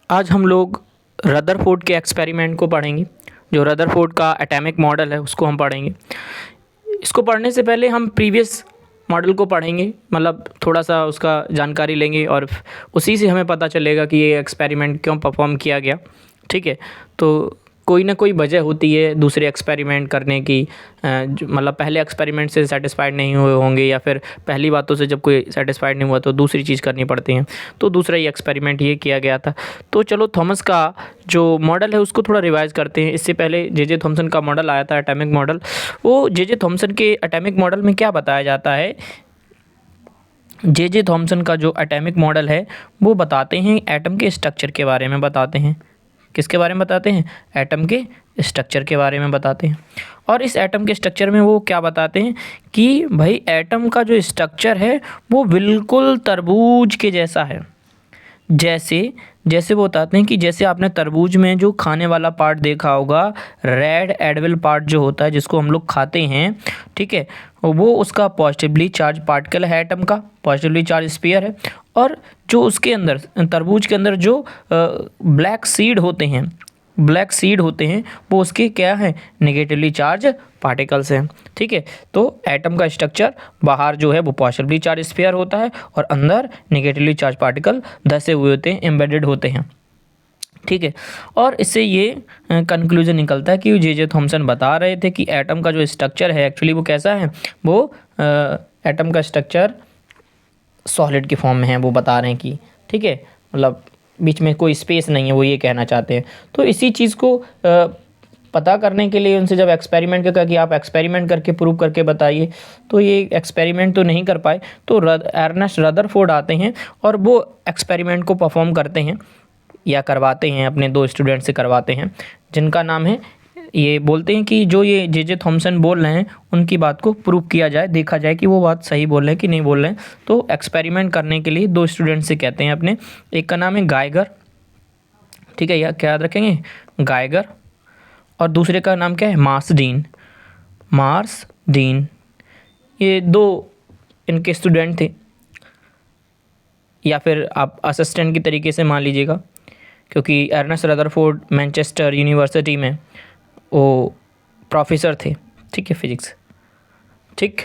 आज हम लोग रदरफोर्ड के एक्सपेरिमेंट को पढ़ेंगे। जो रदरफोर्ड का एटॉमिक मॉडल है उसको हम पढ़ेंगे। इसको पढ़ने से पहले हम प्रीवियस मॉडल को पढ़ेंगे, मतलब थोड़ा सा उसका जानकारी लेंगे और उसी से हमें पता चलेगा कि ये एक्सपेरिमेंट क्यों परफॉर्म किया गया। ठीक है, तो कोई ना कोई वजह होती है दूसरे एक्सपेरिमेंट करने की। मतलब पहले एक्सपेरिमेंट से सेटिस्फाइड नहीं हुए होंगे या फिर पहली बातों से जब कोई सेटिस्फाइड नहीं हुआ तो दूसरी चीज़ करनी पड़ती है। तो दूसरा ही एक्सपेरिमेंट ये किया गया था। तो चलो थॉमस का जो मॉडल है उसको थोड़ा रिवाइज़ करते हैं। इससे पहले जे थॉमसन का मॉडल आया था एटॉमिक मॉडल। वो जे थॉमसन के एटॉमिक मॉडल में क्या बताया जाता है, जे थॉमसन का जो एटॉमिक मॉडल है वो बताते हैं एटम के स्ट्रक्चर के बारे में बताते हैं। किसके बारे में बताते हैं? एटम के स्ट्रक्चर के बारे में बताते हैं। और इस एटम के स्ट्रक्चर में वो क्या बताते हैं कि भाई एटम का जो स्ट्रक्चर है वो बिल्कुल तरबूज के जैसा है। जैसे वो बताते हैं कि जैसे आपने तरबूज में जो खाने वाला पार्ट देखा होगा, रेड एडिबल पार्ट जो होता है जिसको हम लोग खाते हैं, ठीक है, वो उसका पॉजिटिवली चार्ज पार्टिकल है, एटम का पॉजिटिवली चार्ज स्फीयर है। और जो उसके अंदर तरबूज के अंदर जो ब्लैक सीड होते हैं वो उसके क्या है? नेगेटिवली चार्ज पार्टिकल्स हैं। ठीक है, तो एटम का स्ट्रक्चर बाहर जो है वो पॉजिटिवली चार्ज स्फीयर होता है और अंदर नेगेटिवली चार्ज पार्टिकल धसे हुए होते हैं, एम्बेडेड होते हैं। ठीक है, और इससे ये कंक्लूजन निकलता है कि जे थॉमसन बता रहे थे कि एटम का जो स्ट्रक्चर है एक्चुअली वो कैसा है, वो एटम का स्ट्रक्चर सॉलिड की फॉर्म में है, वो बता रहे हैं कि ठीक है, मतलब बीच में कोई स्पेस नहीं है, वो ये कहना चाहते हैं। तो इसी चीज़ को पता करने के लिए उनसे जब एक्सपेरिमेंट कहा कि आप एक्सपेरिमेंट करके प्रूव करके बताइए, तो ये एक्सपेरिमेंट तो नहीं कर पाए। तो अर्नेस्ट रदरफोर्ड आते हैं और वो एक्सपेरिमेंट को परफॉर्म करते हैं या करवाते हैं, अपने दो स्टूडेंट से करवाते हैं, जिनका नाम है, ये बोलते हैं कि जो ये जे थॉमसन बोल रहे हैं उनकी बात को प्रूव किया जाए, देखा जाए कि वो बात सही बोल रहे हैं कि नहीं बोल रहे हैं। तो एक्सपेरिमेंट करने के लिए दो स्टूडेंट से कहते हैं अपने, एक का नाम है गाइगर, ठीक है, या क्या याद रखेंगे, गाइगर, और दूसरे का नाम क्या है? मार्सडीन। ये दो इनके स्टूडेंट थे, या फिर आप असिस्टेंट की तरीके से मान लीजिएगा, क्योंकि अर्नेस्ट रदरफोर्ड मैनचेस्टर यूनिवर्सिटी में वो प्रोफेसर थे, ठीक है, फिजिक्स। ठीक,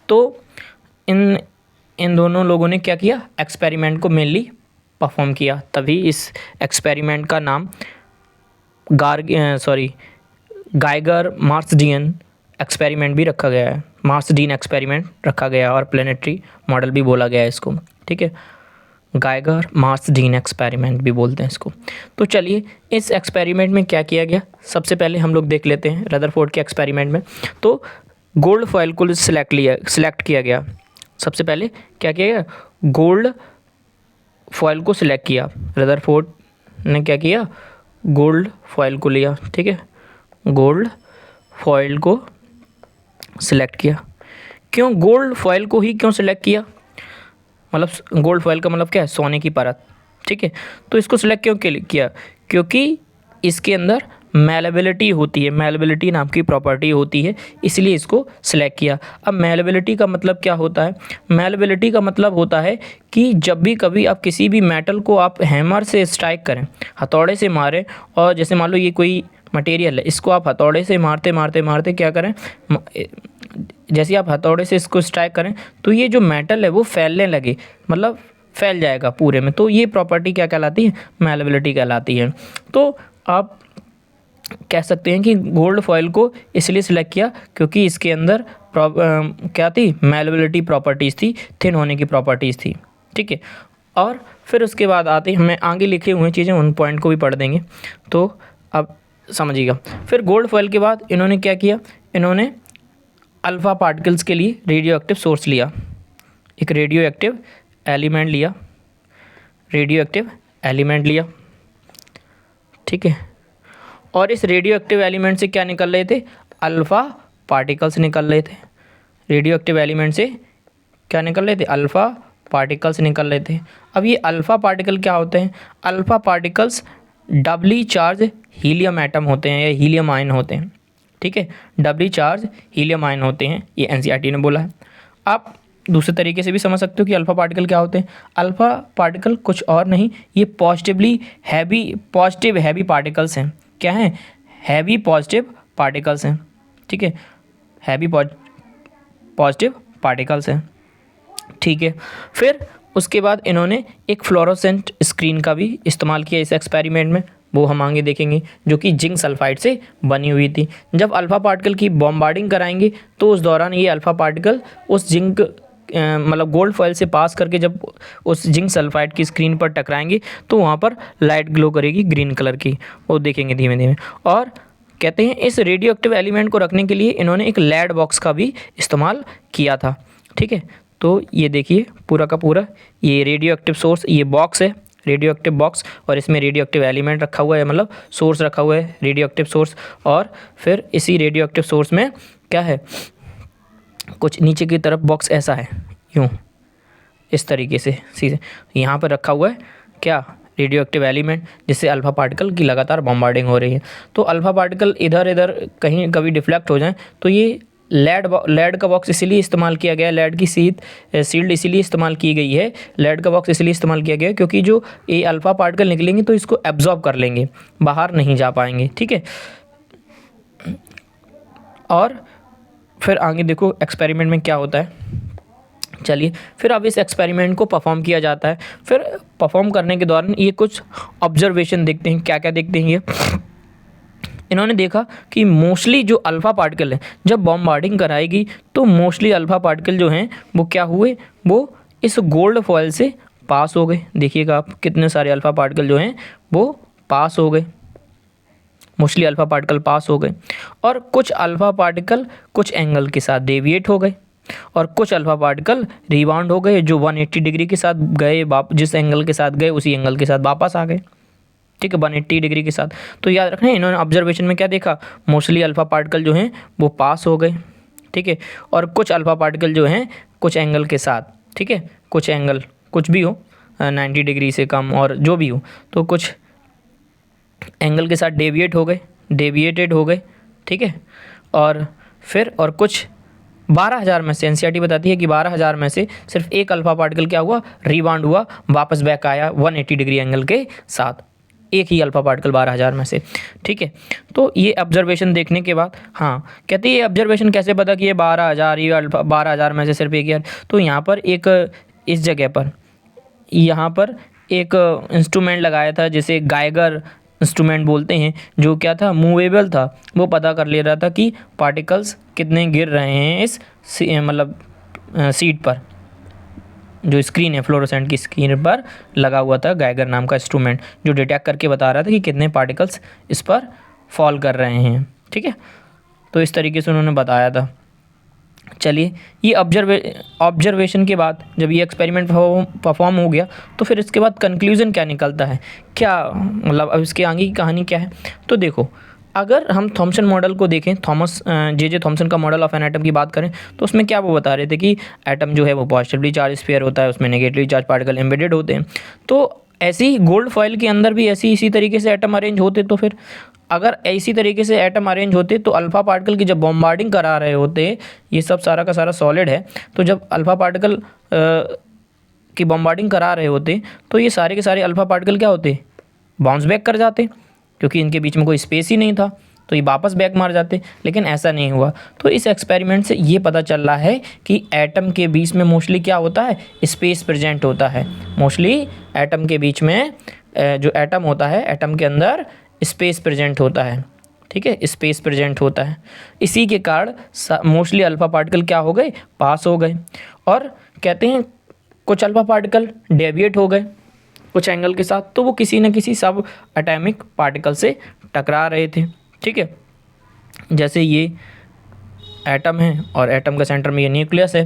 तो इन दोनों लोगों ने क्या किया? एक्सपेरिमेंट को मेनली परफॉर्म किया, तभी इस एक्सपेरिमेंट का नाम गाइगर मार्सडीन एक्सपेरिमेंट भी रखा गया है, मार्सडीन एक्सपेरिमेंट रखा गया है और प्लेनेटरी मॉडल भी बोला गया है इसको। ठीक है, गाइगर मार्सडीन एक्सपेरिमेंट भी बोलते हैं इसको। तो चलिए इस एक्सपेरिमेंट में क्या किया गया सबसे पहले हम लोग देख लेते हैं। रदरफोर्ड के एक्सपेरिमेंट में तो गोल्ड फॉयल को सिलेक्ट किया गया। सबसे पहले क्या किया गया? गोल्ड फॉयल को सिलेक्ट किया। रदरफोर्ड ने क्या किया? गोल्ड फॉयल को लिया, ठीक है, गोल्ड फॉयल को सिलेक्ट किया। क्यों गोल्ड फॉयल को ही क्यों सिलेक्ट किया? मतलब गोल्ड फॉयल का मतलब क्या है? सोने की परत। ठीक है, तो इसको सिलेक्ट क्यों किया? क्योंकि इसके अंदर मेलेबिलिटी होती है, मेलेबिलिटी नाम की प्रॉपर्टी होती है, इसलिए इसको सिलेक्ट किया। अब मेलेबिलिटी का मतलब क्या होता है? मेलेबिलिटी का मतलब होता है कि जब भी कभी आप किसी भी मेटल को आप हैमर से स्ट्राइक करें, हथौड़े से मारें, और जैसे मान लो ये कोई मटेरियल है, इसको आप हथौड़े से मारते क्या करें, जैसे आप हथौड़े से इसको स्ट्राइक करें तो ये जो मेटल है वो फैलने लगे, मतलब फैल जाएगा पूरे में। तो ये प्रॉपर्टी क्या कहलाती है? मेलेबिलिटी कहलाती है। तो आप कह सकते हैं कि गोल्ड फॉयल को इसलिए सिलेक्ट किया क्योंकि इसके अंदर क्या थी? मेलेबिलिटी प्रॉपर्टीज़ थी, थिन होने की प्रॉपर्टीज़ थी। ठीक है, और फिर उसके बाद आते हैं, हमें आगे लिखे हुए चीज़ें, उन पॉइंट को भी पढ़ देंगे तो अब समझिएगा। फिर गोल्ड फॉयल के बाद इन्होंने क्या किया? इन्होंने अल्फ़ा पार्टिकल्स के लिए रेडियो एक्टिव सोर्स लिया, एक रेडियो एक्टिव एलिमेंट लिया, ठीक है, और इस रेडियो एक्टिव एलिमेंट से क्या निकल रहे थे? अल्फ़ा पार्टिकल्स निकल रहे थे। रेडियो एक्टिव एलिमेंट से क्या निकल रहे थे? अल्फ़ा पार्टिकल्स निकल रहे थे। अब ये अल्फ़ा पार्टिकल क्या होते हैं? Alpha particles doubly charged helium atom होते हैं या हीलियम आयन होते हैं। ठीक है, डबली चार्ज हीलियम आयन होते हैं, ये एनसीईआरटी ने बोला है। अब दूसरे तरीके से भी समझ सकते हो कि अल्फ़ा पार्टिकल क्या होते हैं। अल्फ़ा पार्टिकल कुछ और नहीं, ये पॉजिटिव हैवी पार्टिकल्स हैं। क्या हैं? हैवी पॉजिटिव पार्टिकल्स हैं, ठीक है, हैवी पॉजिटिव पार्टिकल्स हैं, ठीक है। फिर उसके बाद इन्होंने एक फ्लोरोसेंट स्क्रीन का भी इस्तेमाल किया इस एक्सपेरिमेंट में, वो हम आगे देखेंगे, जो कि जिंक सल्फाइड से बनी हुई थी। जब अल्फ़ा पार्टिकल की बॉम्बार्डिंग कराएंगे तो उस दौरान ये अल्फ़ा पार्टिकल उस जिंक मतलब गोल्ड फॉयल से पास करके जब उस जिंक सल्फाइड की स्क्रीन पर टकराएंगे तो वहाँ पर लाइट ग्लो करेगी ग्रीन कलर की, वो देखेंगे धीमे धीमे। और कहते हैं इस रेडियो एक्टिव एलिमेंट को रखने के लिए इन्होंने एक लेड बॉक्स का भी इस्तेमाल किया था, ठीक है। तो ये देखिए पूरा का पूरा ये रेडियो एक्टिव सोर्स, ये बॉक्स है रेडियो एक्टिव बॉक्स, और इसमें रेडियो एक्टिव एलिमेंट रखा हुआ है, मतलब सोर्स रखा हुआ है रेडियो एक्टिव सोर्स। और फिर इसी रेडियो एक्टिव सोर्स में क्या है, कुछ नीचे की तरफ बॉक्स ऐसा है, यूँ इस तरीके से सीधे यहाँ पर रखा हुआ है क्या, रेडियो एक्टिव एलिमेंट, जिससे अल्फ़ा पार्टिकल की लगातार बॉम्बार्डिंग हो रही है। तो अल्फ़ा पार्टिकल इधर इधर कहीं कभी डिफ्लेक्ट हो जाए तो ये लेड का बॉक्स इसीलिए इस्तेमाल किया गया है, लेड की सील्ड इसीलिए इस्तेमाल की गई है, लेड का बॉक्स इसलिए इस्तेमाल किया गया है क्योंकि जो ये अल्फ़ा पार्टिकल निकलेंगे तो इसको एब्जॉर्ब कर लेंगे, बाहर नहीं जा पाएंगे, ठीक है। और फिर आगे देखो एक्सपेरिमेंट में क्या होता है। चलिए फिर अब इस एक्सपेरिमेंट को परफॉर्म किया जाता है। फिर परफॉर्म करने के दौरान ये कुछ ऑब्जर्वेशन देखते हैं। क्या क्या देखते हैं ये, इन्होंने देखा कि मोस्टली जो अल्फ़ा पार्टिकल है जब बॉम्बार्डिंग कराएगी तो मोस्टली अल्फ़ा पार्टिकल जो हैं वो क्या हुए, वो इस गोल्ड फॉयल से पास हो गए। देखिएगा आप कितने सारे अल्फ़ा पार्टिकल जो हैं वो पास हो गए, मोस्टली अल्फ़ा पार्टिकल पास हो गए। और कुछ अल्फ़ा पार्टिकल कुछ एंगल के साथ डेविएट हो गए और कुछ अल्फ़ा पार्टिकल रिबाउंड हो गए, जो 180 डिग्री के साथ गए, जिस एंगल के साथ गए उसी एंगल के साथ वापस आ गए, ठीक है, 180 डिग्री के साथ। तो याद रखना इन्होंने ऑब्जर्वेशन में क्या देखा, मोस्टली अल्फ़ा पार्टिकल जो हैं वो पास हो गए, ठीक है, और कुछ अल्फ़ा पार्टिकल जो हैं कुछ एंगल के साथ, ठीक है, कुछ एंगल कुछ भी हो 90 डिग्री से कम और जो भी हो, तो कुछ एंगल के साथ डेविएटेड हो गए, ठीक है। और फिर और कुछ 12,000 में से एनसीईआरटी बताती है कि 12,000 में से सिर्फ एक अल्फ़ा पार्टिकल क्या हुआ, रिबाउंड हुआ, वापस बैक आया 180 डिग्री एंगल के साथ, एक ही अल्फ़ा पार्टिकल 12,000 में से, ठीक है। तो ये ऑब्जर्वेशन देखने के बाद हाँ कहते हैं ये ऑब्जर्वेशन कैसे पता कि ये 12,000 ये अल्फ़ा 12,000 में से सिर्फ एक यार, तो यहाँ पर एक इस जगह पर यहाँ पर एक इंस्ट्रूमेंट लगाया था जिसे गाइगर इंस्ट्रूमेंट बोलते हैं, जो क्या था, मूवेबल था। वो पता कर ले रहा था कि पार्टिकल्स कितने गिर रहे हैं इस मतलब सीट पर, जो स्क्रीन है फ्लोरोसेंट की स्क्रीन पर लगा हुआ था गाइगर नाम का इंस्ट्रूमेंट, जो डिटेक्ट करके बता रहा था कि कितने पार्टिकल्स इस पर फॉल कर रहे हैं, ठीक है। तो इस तरीके से उन्होंने बताया था। चलिए ये ऑब्जर्वेशन के बाद जब ये एक्सपेरिमेंट परफॉर्म हो गया तो फिर इसके बाद कंक्लूज़न क्या निकलता है, क्या मतलब अब इसके आगे की कहानी क्या है। तो देखो अगर हम थॉमसन मॉडल को देखें, जे थॉमसन का मॉडल ऑफ एन एटम की बात करें तो उसमें क्या वो बता रहे थे कि एटम जो है वो पॉजिटिवली चार्ज स्फीयर होता है, उसमें नेगेटिवली चार्ज पार्टिकल एम्बेडेड होते हैं। तो ऐसे ही गोल्ड फॉयल के अंदर भी इसी तरीके से एटम अरेंज होते, तो फिर अगर इसी तरीके से एटम अरेंज होते तो अल्फ़ा पार्टिकल की जब बॉम्बार्डिंग करा रहे होते, ये सब सारा का सारा सॉलिड है, तो जब अल्फ़ा पार्टिकल की बॉम्बार्डिंग करा रहे होते तो ये सारे के सारे अल्फ़ा पार्टिकल क्या होते, बाउंस बैक कर जाते, क्योंकि इनके बीच में कोई स्पेस ही नहीं था, तो ये वापस बैक मार जाते। लेकिन ऐसा नहीं हुआ। तो इस एक्सपेरिमेंट से ये पता चल रहा है कि एटम के बीच में मोस्टली क्या होता है, स्पेस प्रेजेंट होता है। मोस्टली एटम के बीच में जो एटम होता है, एटम के अंदर स्पेस प्रेजेंट होता है, ठीक है, स्पेस प्रेजेंट होता है। इसी के कारण मोस्टली अल्फ़ा पार्टिकल क्या हो गए, पास हो गए। और कहते हैं कुछ अल्फ़ा पार्टिकल डेविएट हो गए कुछ एंगल के साथ, तो वो किसी न किसी सब एटॉमिक पार्टिकल से टकरा रहे थे, ठीक है। जैसे ये एटम है और एटम का सेंटर में ये न्यूक्लियस है,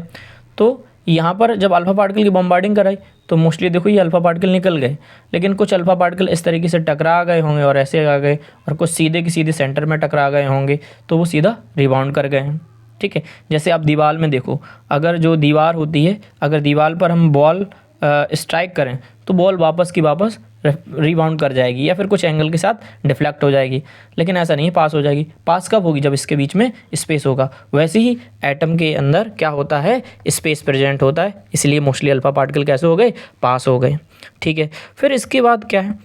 तो यहाँ पर जब अल्फ़ा पार्टिकल की बॉम्बार्डिंग कराई तो मोस्टली देखो ये अल्फ़ा पार्टिकल निकल गए, लेकिन कुछ अल्फ़ा पार्टिकल इस तरीके से टकरा गए होंगे और ऐसे आ गए, और कुछ सीधे के सीधे सेंटर में टकरा गए होंगे, तो वो सीधा रिबाउंड कर गए हैं, ठीक है। जैसे आप दीवार में देखो, अगर जो दीवार होती है, अगर दीवार पर हम बॉल स्ट्राइक करें तो बॉल वापस की वापस रिबाउंड कर जाएगी या फिर कुछ एंगल के साथ डिफ्लेक्ट हो जाएगी, लेकिन ऐसा नहीं, पास हो जाएगी। पास कब होगी? जब इसके बीच में स्पेस होगा। वैसे ही एटम के अंदर क्या होता है? स्पेस प्रेजेंट होता है, इसलिए मोस्टली अल्फा पार्टिकल कैसे हो गए? पास हो गए। ठीक है, फिर इसके बाद क्या है,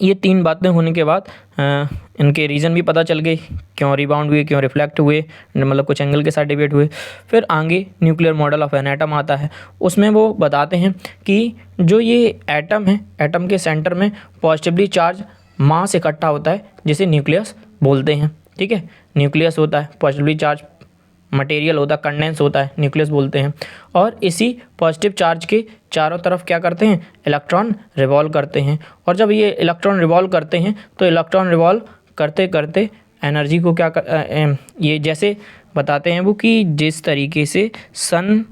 ये तीन बातें होने के बाद इनके रीज़न भी पता चल गई, क्यों रिबाउंड हुए, क्यों रिफ्लेक्ट हुए, मतलब कुछ एंगल के साथ डिवेट हुए। फिर आगे nuclear model of an atom आता है, उसमें वो बताते हैं कि जो ये एटम है, एटम के सेंटर में पॉजिटिवली चार्ज मास इकट्ठा होता है, जिसे न्यूक्लियस बोलते हैं। ठीक है, न्यूक्लियस होता है, पॉजिटिवली चार्ज मटेरियल होता है, कंडेंस होता है, न्यूक्लियस बोलते हैं। और इसी पॉजिटिव चार्ज के चारों तरफ क्या करते हैं? इलेक्ट्रॉन रिवॉल्व करते हैं। और जब ये इलेक्ट्रॉन रिवॉल्व करते हैं तो इलेक्ट्रॉन रिवॉल्व करते करते एनर्जी को ये जैसे बताते हैं वो कि जिस तरीके से सन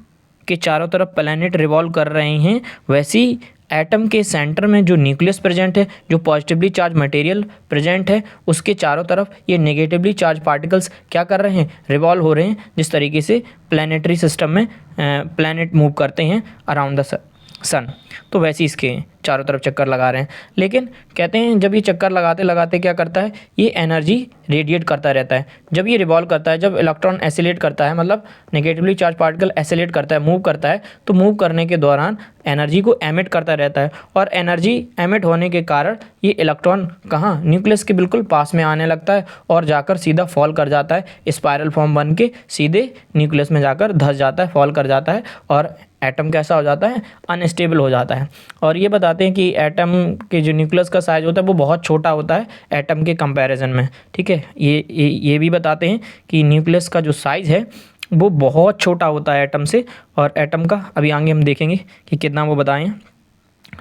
के चारों तरफ प्लैनेट रिवॉल्व कर रहे हैं, वैसी एटम के सेंटर में जो न्यूक्लियस प्रेजेंट है, जो पॉजिटिवली चार्ज मटेरियल प्रेजेंट है, उसके चारों तरफ ये नेगेटिवली चार्ज पार्टिकल्स क्या कर रहे हैं? रिवॉल्व हो रहे हैं। जिस तरीके से प्लैनेटरी सिस्टम में प्लैनेट मूव करते हैं अराउंड द सन, तो वैसे इसके चारों तरफ चक्कर लगा रहे हैं। लेकिन कहते हैं जब ये चक्कर लगाते लगाते क्या करता है? ये एनर्जी रेडिएट करता रहता है। जब ये रिवॉल्व करता है, जब इलेक्ट्रॉन एसिलेट करता है, मतलब नेगेटिवली चार्ज पार्टिकल एसिलेट करता है, मूव करता है, तो मूव करने के दौरान एनर्जी को एमिट करता रहता है। और एनर्जी एमिट होने के कारण ये इलेक्ट्रॉन कहाँ? न्यूक्लियस के बिल्कुल पास में आने लगता है और जाकर सीधा फॉल कर जाता है, स्पाइरल फॉर्म बन के सीधे न्यूक्लियस में जाकर धंस जाता है, फॉल कर जाता है, और एटम कैसा हो जाता है? अनस्टेबल हो जाता है। और ये बताते हैं कि एटम के जो न्यूक्लियस का साइज़ होता है वो बहुत छोटा होता है एटम के कंपैरिजन में। ठीक है, ये भी बताते हैं कि न्यूक्लियस का जो साइज़ है वो बहुत छोटा होता है एटम से, और एटम का अभी आगे हम देखेंगे कि कितना वो बताएं।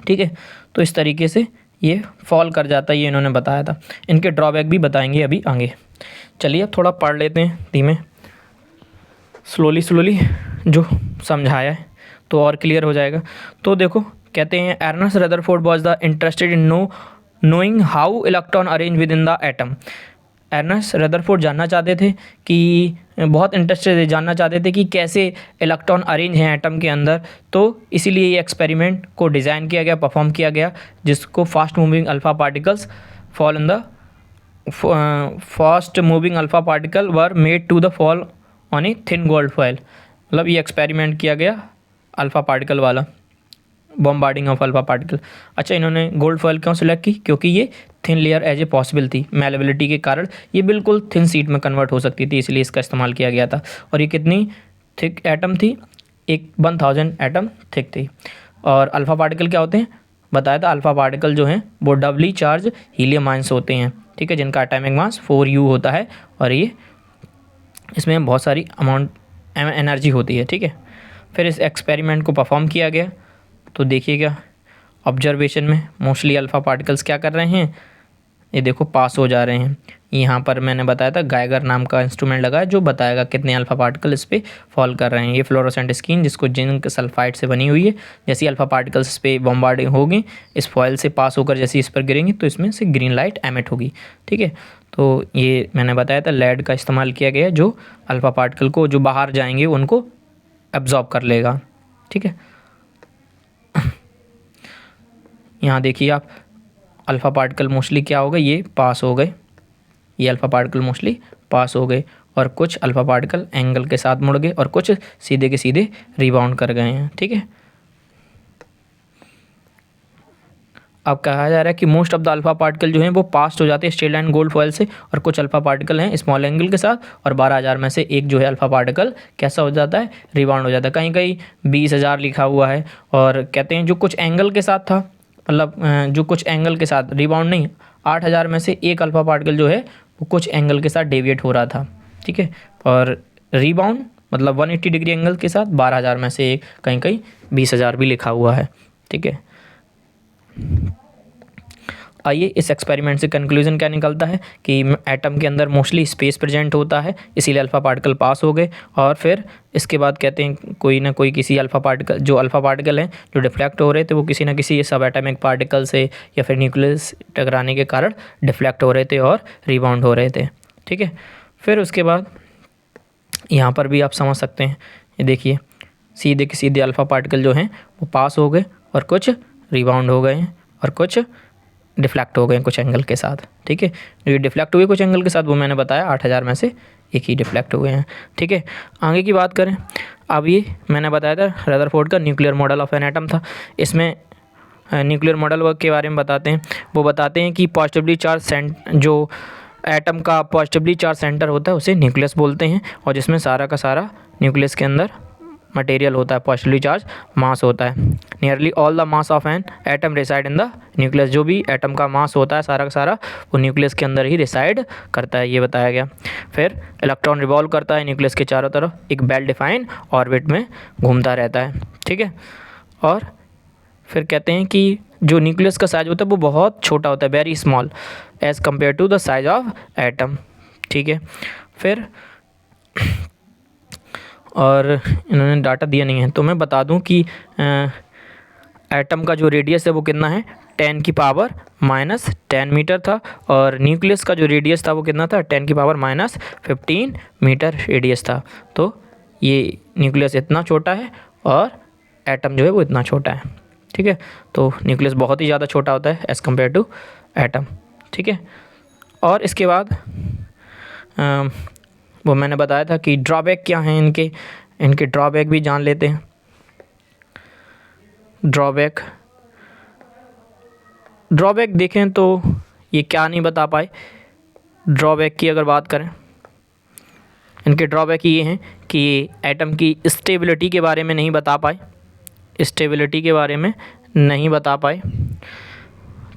ठीक है, तो इस तरीके से ये फॉल कर जाता है, ये इन्होंने बताया था। इनके ड्रॉबैक भी बताएंगे अभी आगे। चलिए अब थोड़ा पढ़ लेते हैं धीमे, स्लोली जो समझाया है तो और क्लियर हो जाएगा। तो देखो, कहते हैं Ernest Rutherford was the interested in knowing how electron arrange within the atom. Ernest Rutherford जानना चाहते थे कि बहुत इंटरेस्टेड जानना चाहते थे कि कैसे इलेक्ट्रॉन अरेंज हैं एटम के अंदर। तो इसीलिए ये एक्सपेरिमेंट को डिज़ाइन किया गया, परफॉर्म किया गया, जिसको fast moving alpha particles fall in the fast moving alpha particle were made to the fall on a thin gold foil. मतलब ये एक्सपेरिमेंट किया गया अल्फ़ा पार्टिकल वाला, बॉम्बार्डिंग ऑफ अल्फ़ा पार्टिकल। अच्छा, इन्होंने गोल्ड फॉयल क्यों सिलेक्ट की? क्योंकि ये thin layer as a possible थी, मेलेबिलिटी के कारण ये बिल्कुल थिन शीट में कन्वर्ट हो सकती थी, इसलिए इसका इस्तेमाल किया गया था। और ये कितनी थिक एटम थी? 1000 एटम थिक थी। और अल्फ़ा पार्टिकल क्या होते हैं? बताया था, अल्फ़ा पार्टिकल जो हैं वो डबली चार्ज हीलियम आयंस होते हैं। ठीक है, जिनका एटॉमिक मास 4U होता है, और ये इसमें बहुत सारी अमाउंट एनर्जी होती है। ठीक है, फिर इस एक्सपेरिमेंट को परफॉर्म किया गया। तो देखिएगा, ऑब्जर्वेशन में मोस्टली अल्फ़ा पार्टिकल्स क्या कर रहे हैं? ये देखो पास हो जा रहे हैं। यहाँ पर मैंने बताया था गाइगर नाम का इंस्ट्रूमेंट लगा है जो बताएगा कितने अल्फ़ा पार्टिकल इस पर फॉल कर रहे हैं। ये फ्लोरोसेंट स्क्रीन जिसको जिंक सल्फाइड से बनी हुई है, जैसे अल्फ़ा पार्टिकल्स इस पर बॉम्बार्डिंग होगी, इस फॉयल से पास होकर जैसे इस पर गिरेंगी तो इसमें से ग्रीन लाइट एमिट होगी। ठीक है, तो ये मैंने बताया था लेड का इस्तेमाल किया गया जो अल्फ़ा पार्टिकल को जो बाहर जाएंगे उनको एब्जॉर्ब कर लेगा। ठीक है, यहाँ देखिए आप, अल्फ़ा पार्टिकल मोस्टली क्या हो गए? ये पास हो गए, ये अल्फ़ा पार्टिकल मोस्टली पास हो गए, और कुछ अल्फ़ा पार्टिकल एंगल के साथ मुड़ गए और कुछ सीधे के सीधे रिबाउंड कर गए हैं। ठीक है, अब कहा जा रहा है कि most of the alpha particle जो हैं वो पास्ट हो जाते हैं स्ट्रेट लाइन गोल्ड फॉयल से, और कुछ अल्फ़ा पार्टिकल हैं स्मॉल एंगल के साथ, और 12000 में से एक जो है अल्फ़ा पार्टिकल कैसा हो जाता है? रिबाउंड हो जाता है। कहीं कहीं 20000 लिखा हुआ है, और कहते हैं जो कुछ एंगल के साथ था, मतलब जो कुछ एंगल के साथ रिबाउंड नहीं, 8000 में से एक अल्फ़ा पार्टिकल जो है वो कुछ एंगल के साथ डेविएट हो रहा था। ठीक है, और रिबाउंड मतलब 180 डिग्री एंगल के साथ 12000 में से एक, कहीं कहीं 20000 भी लिखा हुआ है। ठीक है, आइए इस एक्सपेरिमेंट से कंक्लूजन क्या निकलता है कि एटम के अंदर मोस्टली स्पेस प्रेजेंट होता है, इसीलिए अल्फ़ा पार्टिकल पास हो गए। और फिर इसके बाद कहते हैं कोई ना कोई किसी अल्फ़ा पार्टिकल, जो अल्फ़ा पार्टिकल हैं जो डिफ्लेक्ट हो रहे थे वो किसी ना किसी सब एटॉमिक पार्टिकल से या फिर न्यूक्लियस टकराने के कारण डिफ्लेक्ट हो रहे थे और रिबाउंड हो रहे थे। ठीक है, फिर उसके बाद यहाँ पर भी आप समझ सकते हैं, ये देखिए सीधे के सीधे अल्फ़ा पार्टिकल जो हैं वो पास हो गए और कुछ रिबाउंड हो गए हैं, और कुछ डिफ्लेक्ट हो गए कुछ एंगल के साथ, ठीक है। जो ये डिफ्लेक्ट हुए कुछ एंगल के साथ वो मैंने बताया 8000 में से एक ही डिफ्लेक्ट हुए हैं, ठीक है। आगे की बात करें, अब ये मैंने बताया था रदरफोर्ड का nuclear model of an atom था। इसमें न्यूक्लियर मॉडल वर्क के बारे में बताते हैं। वो बताते हैं कि पॉजिटिवली चार्ज जो एटम का पॉजिटिवली चार्ज सेंटर होता है उसे न्यूक्लियस बोलते हैं, और जिसमें सारा का सारा न्यूक्लियस के अंदर मटेरियल होता है, पॉजिटिवली चार्ज मास होता है। Nearly all the mass of an atom reside in the nucleus. जो भी एटम का मास होता है सारा का सारा वो न्यूक्लियस के अंदर ही रिसाइड करता है, ये बताया गया। फिर इलेक्ट्रॉन रिवॉल्व करता है न्यूक्लियस के चारों तरफ, एक वेल डिफाइंड ऑर्बिट में घूमता रहता है, ठीक है। और फिर कहते हैं कि जो न्यूक्लियस का साइज होता है वो बहुत छोटा होता है, very small as compare to the size of atom, ठीक है। फिर और इन्होंने डाटा दिया नहीं है तो मैं बता दूं कि एटम का जो रेडियस है वो कितना है, 10⁻⁻10 मीटर था, और न्यूक्लियस का जो रेडियस था वो कितना था, 10⁻15 मीटर रेडियस था। तो ये न्यूक्लियस इतना छोटा है और एटम जो है वो इतना छोटा है, ठीक है। तो न्यूक्लियस बहुत ही ज़्यादा छोटा होता है एज़ कम्पेयर टू एटम, ठीक है। और इसके बाद वो मैंने बताया था कि ड्रॉबैक क्या हैं इनके ड्रॉबैक भी जान लेते हैं। ड्रॉबैक देखें तो ये क्या नहीं बता पाए। ड्रॉबैक की अगर बात करें, इनके ड्रॉबैक ये हैं कि एटम की स्टेबिलिटी के बारे में नहीं बता पाए,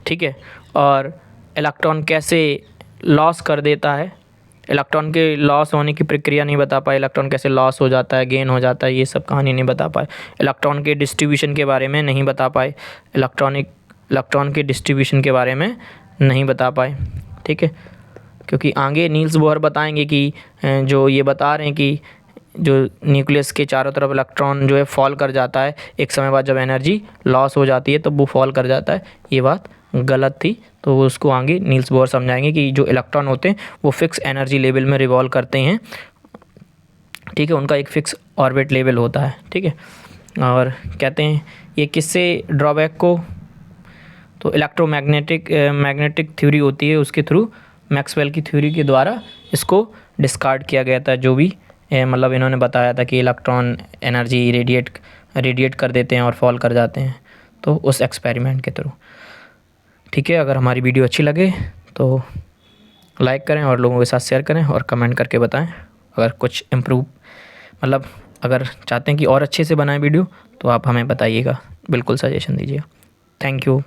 ठीक है। और इलेक्ट्रॉन कैसे लॉस कर देता है, इलेक्ट्रॉन के लॉस होने की प्रक्रिया नहीं बता पाए, इलेक्ट्रॉन कैसे लॉस हो जाता है, गेन हो जाता है, ये सब कहानी नहीं बता पाए। इलेक्ट्रॉन के डिस्ट्रीब्यूशन के बारे में नहीं बता पाए, इलेक्ट्रॉन के डिस्ट्रीब्यूशन के बारे में नहीं बता पाए, ठीक है। क्योंकि आगे नील्स बोहर बताएंगे कि जो ये बता रहे हैं कि जो न्यूक्लियस के चारों तरफ इलेक्ट्रॉन जो है फॉल कर जाता है, एक समय बाद जब एनर्जी लॉस हो जाती है तो वो फॉल कर जाता है, ये बात गलत थी। तो उसको आगे नील्स बोहर समझाएंगे कि जो इलेक्ट्रॉन होते हैं वो फिक्स एनर्जी लेवल में रिवॉल्व करते हैं, ठीक है। उनका एक फिक्स ऑर्बिट लेवल होता है, ठीक है। और कहते हैं ये किससे ड्रॉबैक को, तो मैग्नेटिक थ्योरी होती है, उसके थ्रू मैक्सवेल की थ्योरी के द्वारा इसको डिस्कार्ड किया गया था। जो भी मतलब इन्होंने बताया था कि इलेक्ट्रॉन एनर्जी रेडिएट कर देते हैं और फॉल कर जाते हैं, तो उस एक्सपेरिमेंट के थ्रू, ठीक है। अगर हमारी वीडियो अच्छी लगे तो लाइक करें और लोगों के साथ शेयर करें और कमेंट करके बताएं। अगर कुछ अगर चाहते हैं कि और अच्छे से बनाएं वीडियो तो आप हमें बताइएगा, बिल्कुल सजेशन दीजिएगा। Thank you.